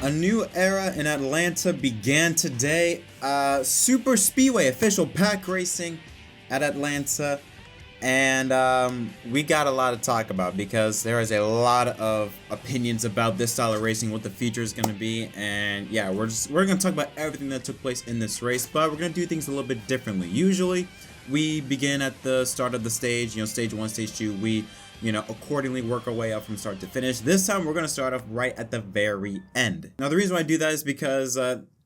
A new era in Atlanta began today. Super Speedway official pack racing at Atlanta. And we got a lot to talk about because there is a lot of opinions about this style of racing, what the future is going to be. And yeah, we're going to talk about everything that took place in this race, but we're going to do things a little bit differently. Usually we begin at the start of the stage, stage 1, stage 2. We accordingly work our way up from start to finish. This time we're going to start off right at the very end. Now the reason why I do that is because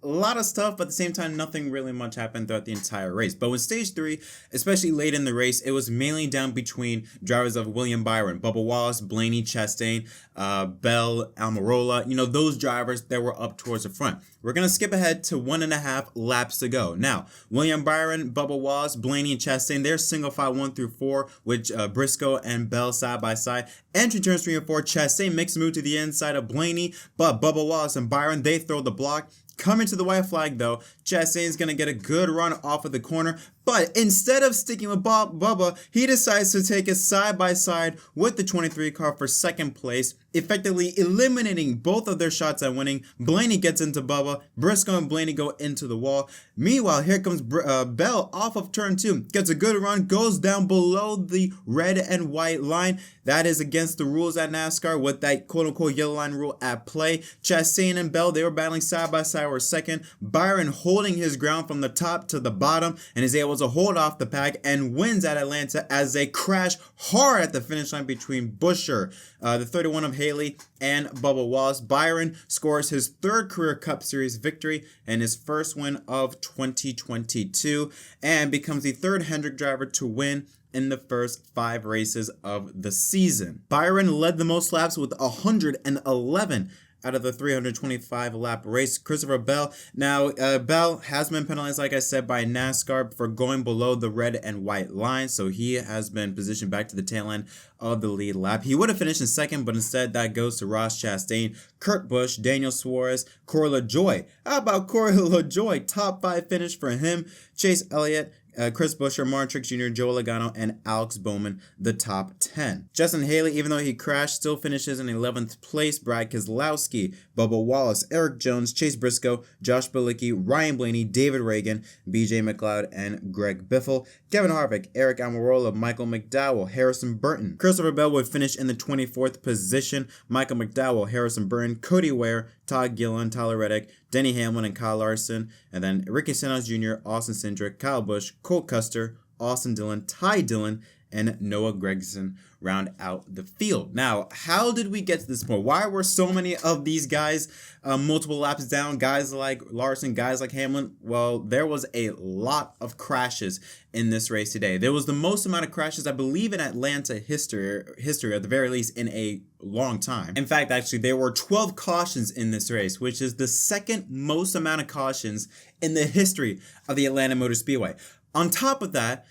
a lot of stuff, but at the same time nothing really much happened throughout the entire race. But with stage 3, especially late in the race, it was mainly down between drivers of William Byron, Bubba Wallace, Blaney Chastain, Bell, Almirola, those drivers that were up towards the front. We're going to skip ahead to 1.5 laps to go. Now, William Byron, Bubba Wallace, Blaney, and Chastain, they're single file 1 through 4, with Briscoe and Bell side by side. Entry turns 3 and 4, Chastain makes a move to the inside of Blaney, but Bubba Wallace and Byron, they throw the block. Coming to the white flag though, Chastain's going to get a good run off of the corner, but instead of sticking with Bubba, he decides to take it side by side with the 23 car for second place, effectively eliminating both of their shots at winning. Blaney gets into Bubba, Briscoe and Blaney go into the wall. Meanwhile, here comes Bell off of turn 2, gets a good run, goes down below the red and white line. That is against the rules at NASCAR with that quote-unquote yellow line rule at play. Chastain and Bell, they were battling side by side for second. Byron holding his ground from the top to the bottom and is able to hold off the pack and wins at Atlanta as they crash hard at the finish line between Buescher, the 31 of Haley, and Bubba Wallace. Byron scores his 3rd career Cup Series victory and his first win of 2022 and becomes the 3rd Hendrick driver to win in the first 5 races of the season. Byron led the most laps with 111 out of the 325 lap race. Christopher Bell. Now, Bell has been penalized, like I said, by NASCAR for going below the red and white line. So he has been positioned back to the tail end of the lead lap. He would have finished in second, but instead that goes to Ross Chastain, Kurt Busch, Daniel Suarez, Corey LaJoie. How about Corey LaJoie? Top 5 finish for him. Chase Elliott, Chris Buescher, Martin Truex Jr., Joe Logano, and Alex Bowman, the top 10. Justin Haley, even though he crashed, still finishes in 11th place. Brad Keselowski, Bubba Wallace, Eric Jones, Chase Briscoe, Josh Bilicki, Ryan Blaney, David Reagan, BJ McLeod, and Greg Biffle. Kevin Harvick, Eric Almirola, Michael McDowell, Harrison Burton. Christopher Bell would finish in the 24th position. Michael McDowell, Harrison Burton, Cody Ware, Todd Gilliland, Tyler Reddick, Denny Hamlin, and Kyle Larson. And then Ricky Stenhouse Jr., Austin Cindric, Kyle Busch, Colt Custer, Austin Dillon, Ty Dillon, and Noah Gragson round out the field. Now, how did we get to this point? Why were so many of these guys multiple laps down? Guys like Larson, guys like Hamlin? Well, there was a lot of crashes in this race today. There was the most amount of crashes, I believe, in Atlanta history at the very least in a long time. In fact, actually, there were 12 cautions in this race, which is the 2nd most amount of cautions in the history of the Atlanta Motor Speedway. On top of that,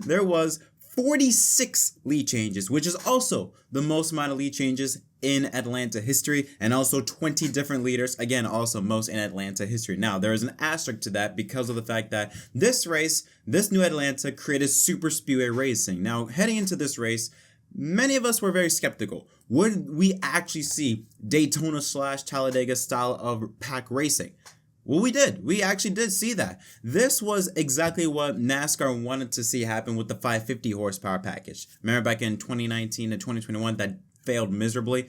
there was 46 lead changes, which is also the most amount of lead changes in Atlanta history, and also 20 different leaders, again, also most in Atlanta history. Now, there is an asterisk to that because of the fact that this race, this new Atlanta, created Super Speedway racing. Now, heading into this race, many of us were very skeptical. Would we actually see Daytona/Talladega style of pack racing? Well, we did. We actually did see that. This was exactly what NASCAR wanted to see happen with the 550 horsepower package. Remember back in 2019 and 2021 that failed miserably?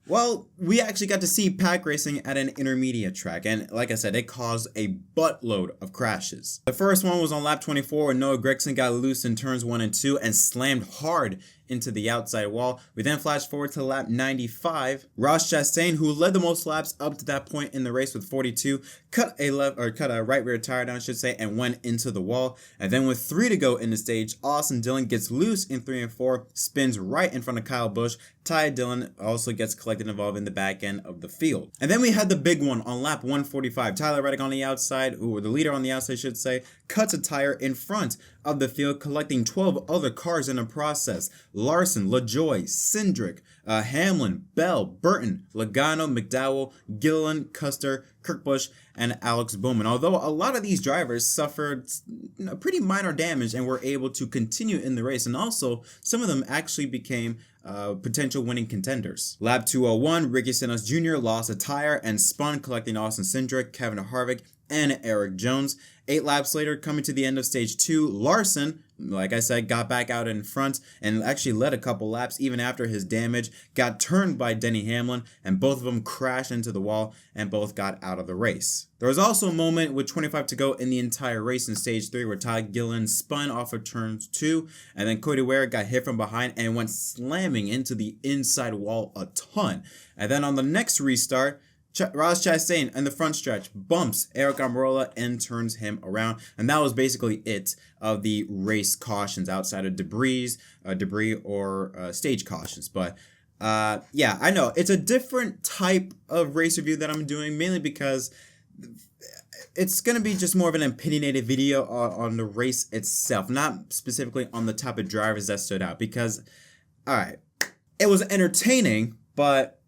Well, we actually got to see pack racing at an intermediate track, and like I said, it caused a buttload of crashes. The first one was on lap 24 where Noah Gragson got loose in turns 1 and 2 and slammed hard into the outside wall. We then flash forward to lap 95. Ross Chastain, who led the most laps up to that point in the race with 42, cut a right rear tire down, I should say, and went into the wall. And then with 3 to go in the stage, Austin Dillon gets loose in 3 and 4, spins right in front of Kyle Busch. Ty Dillon also gets collected involved in the back end of the field. And then we had the big one on lap 145. Tyler Reddick on the outside, or the leader on the outside, I should say, cuts a tire in front of the field, collecting 12 other cars in the process. Larson, LaJoy, Cindric, Hamlin, Bell, Burton, Logano, McDowell, Gilliland, Custer, Kurt Busch, and Alex Bowman. Although a lot of these drivers suffered pretty minor damage and were able to continue in the race, and also some of them actually became potential winning contenders. Lap 201, Ricky Stenhouse Jr. lost a tire and spun, collecting Austin Cindric, Kevin Harvick, and Eric Jones. 8 laps later, coming to the end of stage 2, Larson, like I said, got back out in front and actually led a couple laps even after his damage, got turned by Denny Hamlin, and both of them crashed into the wall and both got out of the race. There was also a moment with 25 to go in the entire race in stage 3 where Todd Gilliland spun off of turn 2, and then Cody Ware got hit from behind and went slamming into the inside wall a ton. And then on the next restart, Ross Chastain in the front stretch bumps Eric Almirola and turns him around, and that was basically it of the race cautions outside of debris or stage cautions. But yeah, I know it's a different type of race review that I'm doing, mainly because it's going to be just more of an opinionated video on the race itself, not specifically on the type of drivers that stood out. Because, all right, it was entertaining, but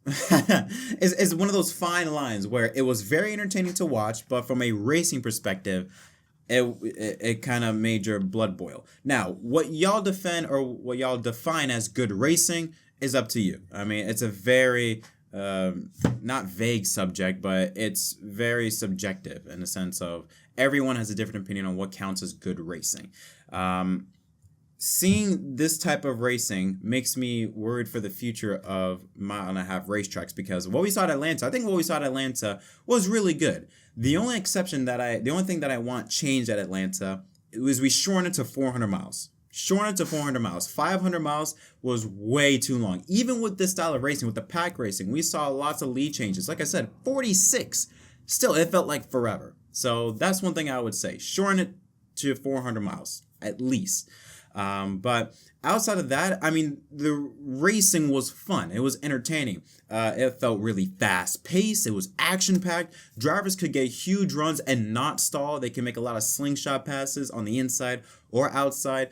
it's one of those fine lines where it was very entertaining to watch, but from a racing perspective, it kind of made your blood boil. Now, what y'all defend or what y'all define as good racing is up to you. I mean, it's a very not vague subject, but it's very subjective in the sense of everyone has a different opinion on what counts as good racing. Seeing this type of racing makes me worried for the future of mile-and-a-half racetracks, because what we saw at Atlanta, I think what we saw at Atlanta was really good. The only thing that I want changed at Atlanta was we shortened it to 400 miles. 500 miles was way too long. Even with this style of racing, with the pack racing, we saw lots of lead changes. Like I said, 46. Still, it felt like forever. So that's one thing I would say. Shorten it to 400 miles, at least. But outside of that, I mean, the racing was fun. It was entertaining. It felt really fast paced. It was action packed. Drivers could get huge runs and not stall. They can make a lot of slingshot passes on the inside or outside.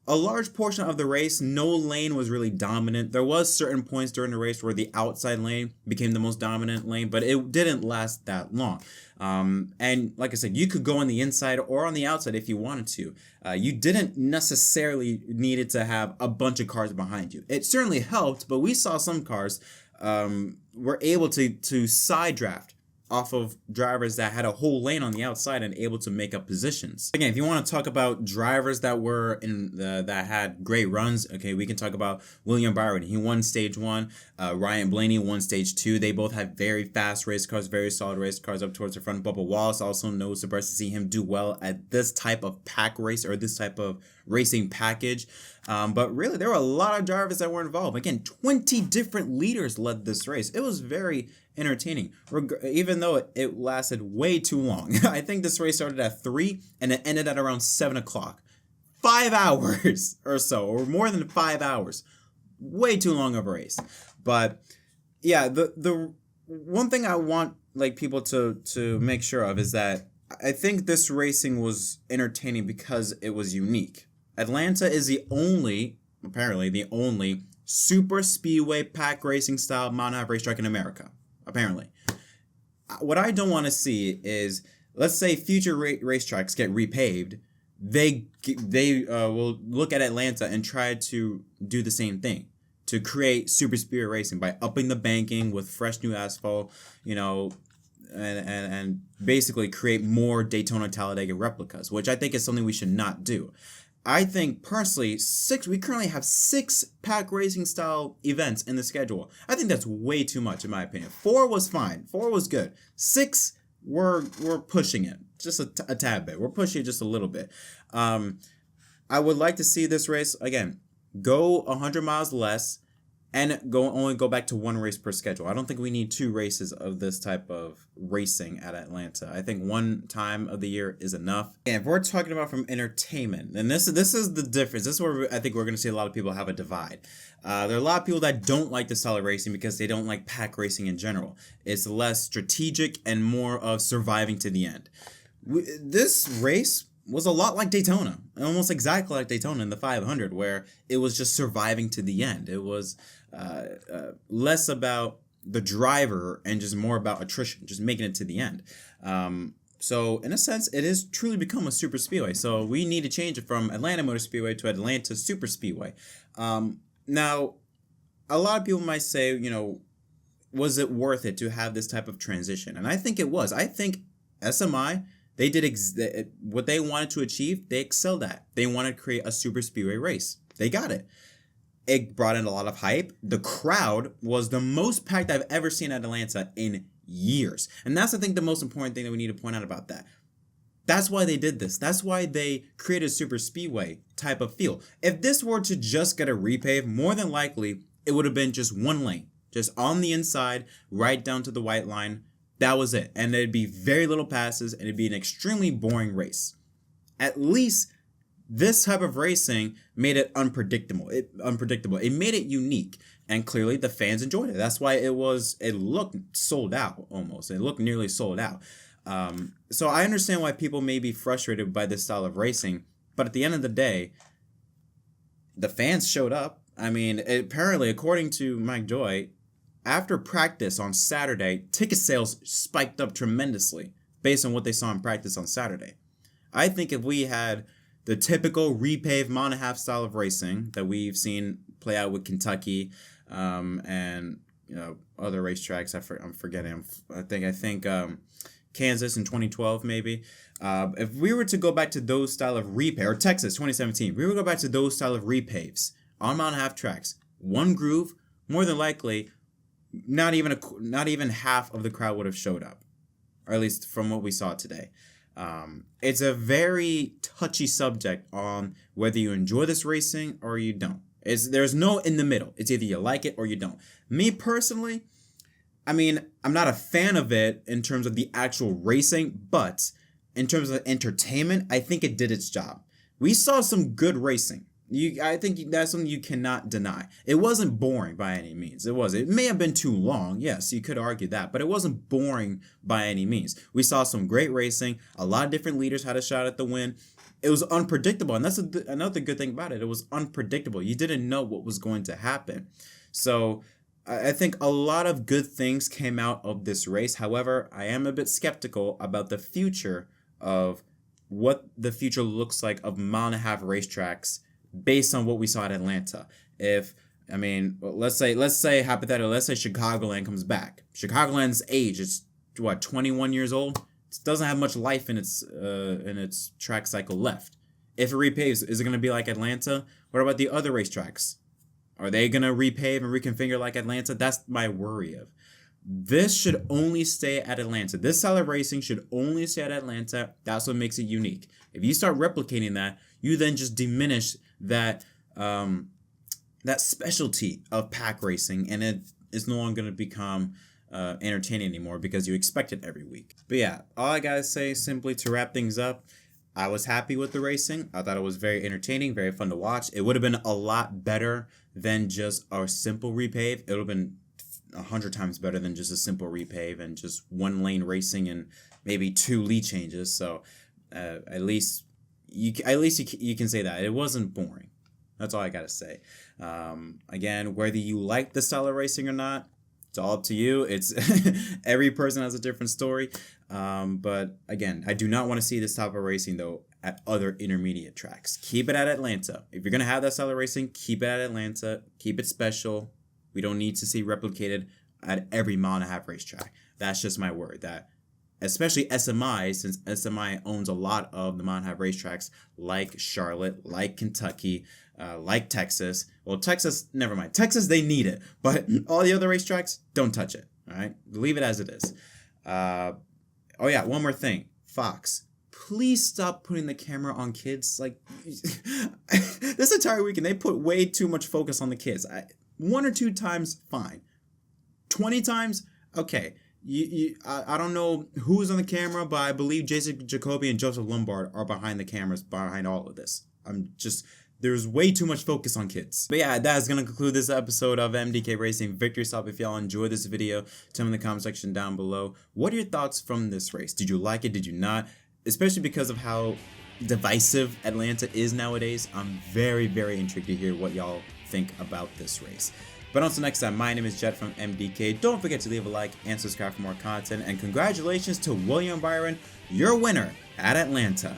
A large portion of the race, no lane was really dominant. There was certain points during the race where the outside lane became the most dominant lane, but it didn't last that long. And like I said, you could go on the inside or on the outside if you wanted to. You didn't necessarily needed to have a bunch of cars behind you. It certainly helped, but we saw some cars were able to side draft off of drivers that had a whole lane on the outside and able to make up positions. Again, if you want to talk about drivers that were that had great runs, okay, we can talk about William Byron. He won stage 1. Ryan Blaney won stage 2. They both had very fast race cars, very solid race cars up towards the front. Bubba Wallace, also no surprise to see him do well at this type of pack race or this type of racing package. But really, there were a lot of drivers that were involved. Again, 20 different leaders led this race. It was very entertaining, even though it lasted way too long. I think this race started at 3 and it ended at around 7 o'clock. 5 hours or so, or more than 5 hours. Way too long of a race. But yeah, the one thing I want like people to make sure of is that I think this racing was entertaining because it was unique. Atlanta is apparently the only super speedway pack racing style mile-and-a-half racetrack in America. Apparently. What I don't want to see is, let's say future racetracks get repaved, they will look at Atlanta and try to do the same thing, to create super speedway racing by upping the banking with fresh new asphalt, and basically create more Daytona Talladega replicas, which I think is something we should not do. I think personally, we currently have 6 pack racing style events in the schedule. I think that's way too much in my opinion. 4 was fine. 4 was good. 6, we're pushing it just a tad bit. We're pushing it just a little bit. I would like to see this race, again, go 100 miles less and only go back to 1 race per schedule. I don't think we need 2 races of this type of racing at Atlanta. I think 1 time of the year is enough. And if we're talking about from entertainment, and this is the difference. This is where I think we're going to see a lot of people have a divide. There are a lot of people that don't like this style of racing because they don't like pack racing in general. It's less strategic and more of surviving to the end. This race was a lot like Daytona, almost exactly like Daytona in the 500, where it was just surviving to the end. It was less about the driver and just more about attrition, just making it to the end. So in a sense, it has truly become a super speedway. So we need to change it from Atlanta Motor Speedway to Atlanta Super Speedway. Now, a lot of people might say, was it worth it to have this type of transition? And I think it was. I think SMI, they did what they wanted to achieve. They excelled at. They wanted to create a super speedway race. They got it. It brought in a lot of hype. The crowd was the most packed I've ever seen at Atlanta in years. And that's, I think, the most important thing that we need to point out about that. That's why they did this. That's why they created a super speedway type of feel. If this were to just get a repave, more than likely, it would have been just one lane, just on the inside, right down to the white line. That was it. And there'd be very little passes, and it'd be an extremely boring race. At least this type of racing made it unpredictable. It made it unique. And clearly the fans enjoyed it. That's why it looked sold out almost. It looked nearly sold out. So I understand why people may be frustrated by this style of racing. But at the end of the day, the fans showed up. I mean, apparently, according to Mike Joy, after practice on Saturday, ticket sales spiked up tremendously based on what they saw in practice on Saturday. I think if we had the typical repave mile and a half style of racing that we've seen play out with Kentucky and other racetracks, I'm forgetting. I think Kansas in 2012 maybe. If we were to go back to those style of repave, or Texas 2017, we would go back to those style of repaves on mile and a half tracks, one groove, more than likely, not even half of the crowd would have showed up, or at least from what we saw today. It's a very touchy subject on whether you enjoy this racing or you don't. There's no in the middle. It's either you like it or you don't. Me personally, I mean, I'm not a fan of it in terms of the actual racing, but in terms of entertainment, I think it did its job. We saw some good racing. I think that's something you cannot deny. It wasn't boring by any means. It may have been too long. Yes, you could argue that, but it wasn't boring by any means. We saw some great racing. A lot of different leaders had a shot at the win. It was unpredictable, and that's another good thing about it. It was unpredictable. You didn't know what was going to happen. So I think a lot of good things came out of this race. However, I am a bit skeptical about the future of what the future looks like of mile and a half racetracks based on what we saw at Atlanta. Let's say hypothetically, let's say Chicagoland comes back. Chicagoland's age is 21 years old. It doesn't have much life in its track cycle left. If it repaves, is it going to be like Atlanta? What about the other racetracks? Are they going to repave and reconfigure like Atlanta? That's my worry of. This should only stay at Atlanta. This style of racing should only stay at Atlanta. That's what makes it unique. If you start replicating that, you then just diminish that specialty of pack racing, and it is no longer going to become entertaining anymore because you expect it every week. But yeah, all I gotta say simply to wrap things up, I was happy with the racing. I thought it was very entertaining, very fun to watch. It would have been a lot better than just a simple repave. It would have been 100 times better than just a simple repave and just one lane racing and maybe 2 lead changes. So at least you can say that it wasn't boring. That's all I gotta say. Again, whether you like the style of racing or not, it's all up to you. It's every person has a different story. But again, I do not want to see this type of racing though at other intermediate tracks. Keep it at Atlanta. If you're gonna have that style of racing, keep it at Atlanta. Keep it special. We don't need to see replicated at every mile and a half racetrack. That's just my word. That especially SMI, since SMI owns a lot of the mile and a half racetracks like Charlotte, like Kentucky, like Texas. Well, Texas, never mind. Texas, they need it. But all the other racetracks, don't touch it. All right? Leave it as it is. Oh, yeah, one more thing. Fox, please stop putting the camera on kids. Like, this entire weekend, they put way too much focus on the kids. 1 or 2 times, fine. 20 times, okay. I don't know who's on the camera, but I believe Jason Jacoby and Joseph Lombard are behind the cameras behind all of this. There's way too much focus on kids. But yeah, that is going to conclude this episode of MDK Racing Victory Stop. If y'all enjoyed this video, tell me in the comment section down below. What are your thoughts from this race? Did you like it? Did you not? Especially because of how divisive Atlanta is nowadays. I'm very, very intrigued to hear what y'all think about this race. But until next time, my name is Jet from MDK. Don't forget to leave a like and subscribe for more content. And congratulations to William Byron, your winner at Atlanta.